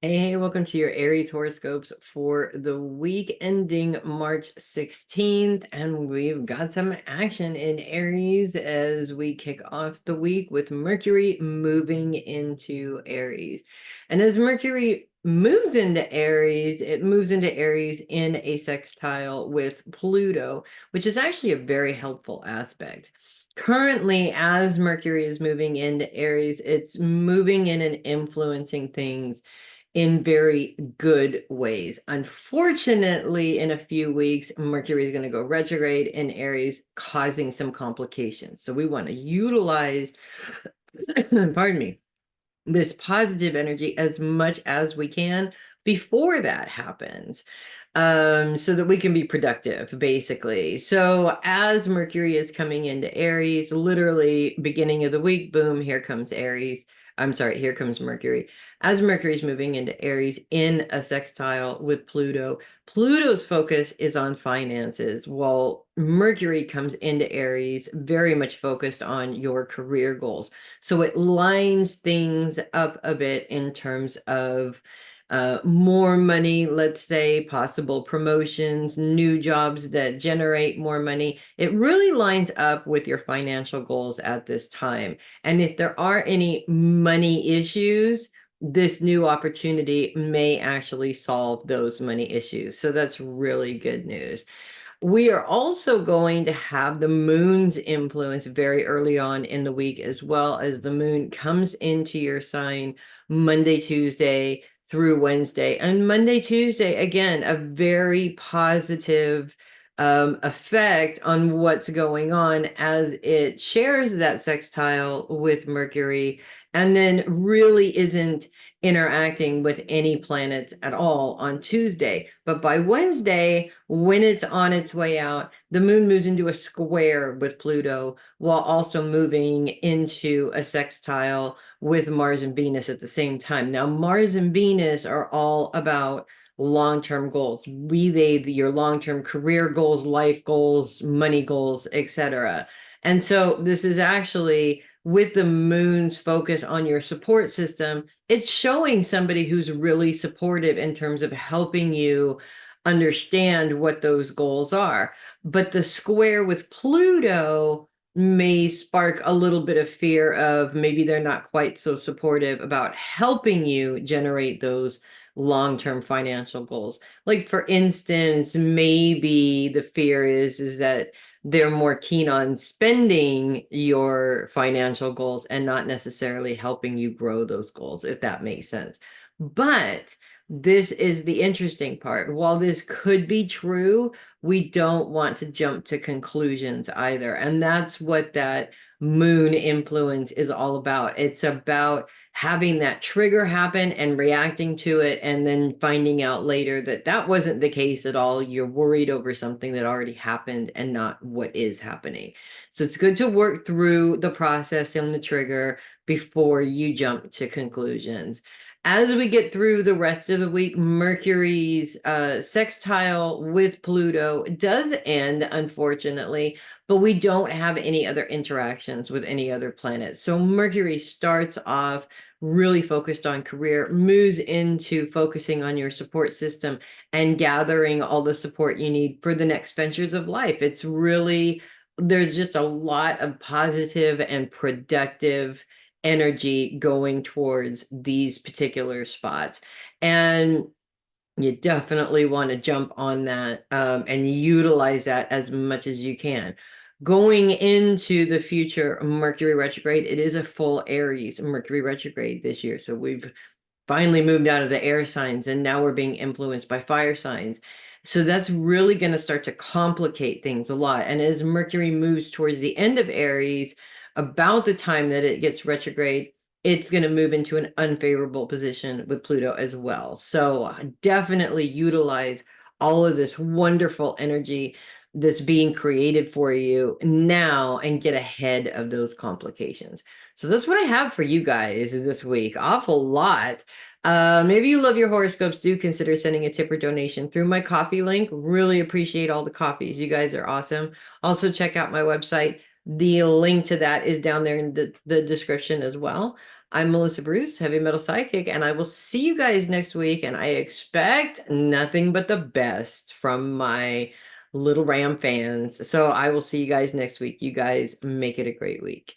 Hey, welcome to your Aries horoscopes for the week ending March 16th. And we've got some action in Aries as we kick off the week with Mercury moving into Aries. And as Mercury moves into Aries, it moves into Aries in a sextile with Pluto, which is actually a very helpful aspect. Currently, as Mercury is moving into Aries, it's moving in and influencing things in very good ways. Unfortunately, in a few weeks, Mercury is going to go retrograde in Aries, causing some complications. So we want to utilize, pardon me, this positive energy as much as we can before that happens, so that we can be productive, basically. So as Mercury is coming into Aries, literally beginning of the week, boom, here comes Aries. I'm sorry, here comes Mercury. As Mercury is moving into Aries in a sextile with Pluto, Pluto's focus is on finances, while Mercury comes into Aries very much focused on your career goals. So it lines things up a bit in terms of more money, let's say, possible promotions, new jobs that generate more money. It really lines up with your financial goals at this time. And if there are any money issues, this new opportunity may actually solve those money issues. So that's really good news. We are also going to have the moon's influence very early on in the week, as well as the moon comes into your sign Monday, Tuesday through Wednesday. And Monday, Tuesday, again, a very positive effect on what's going on as it shares that sextile with Mercury and then really isn't interacting with any planets at all on Tuesday. But by Wednesday, when it's on its way out, the moon moves into a square with Pluto while also moving into a sextile with Mars and Venus at the same time. Now, Mars and Venus are all about long-term goals, be they your long-term career goals, life goals, money goals, etc. And so this is actually with the moon's focus on your support system, it's showing somebody who's really supportive in terms of helping you understand what those goals are. But the square with Pluto may spark a little bit of fear of maybe they're not quite so supportive about helping you generate those long-term financial goals. Like for instance, maybe the fear is that they're more keen on spending your financial goals and not necessarily helping you grow those goals, if that makes sense. But this is the interesting part. While this could be true, we don't want to jump to conclusions either. And that's what that moon influence is all about. It's about having that trigger happen and reacting to it, and then finding out later that that wasn't the case at all. You're worried over something that already happened and not what is happening. So it's good to work through the process and the trigger before you jump to conclusions. As we get through the rest of the week, Mercury's sextile with Pluto does end, unfortunately, but we don't have any other interactions with any other planets. So Mercury starts off really focused on career, moves into focusing on your support system and gathering all the support you need for the next ventures of life. It's really, there's just a lot of positive and productive energy going towards these particular spots. And you definitely want to jump on that and utilize that as much as you can. Going into the future, Mercury retrograde, it is a full Aries Mercury retrograde this year. So we've finally moved out of the air signs and now we're being influenced by fire signs. So that's really going to start to complicate things a lot. And as Mercury moves towards the end of Aries, about the time that it gets retrograde, it's going to move into an unfavorable position with Pluto as well. So definitely utilize all of this wonderful energy that's being created for you now and get ahead of those complications. So that's what I have for you guys this week. Awful lot. Maybe you love your horoscopes. Do consider sending a tip or donation through my coffee link. Really appreciate all the coffees. You guys are awesome. Also, check out my website. The link to that is down there in the description as well. I'm Melissa Bruce, Heavy Metal Psychic, and I will see you guys next week. And I expect nothing but the best from my little Ram fans. So I will see you guys next week. You guys make it a great week.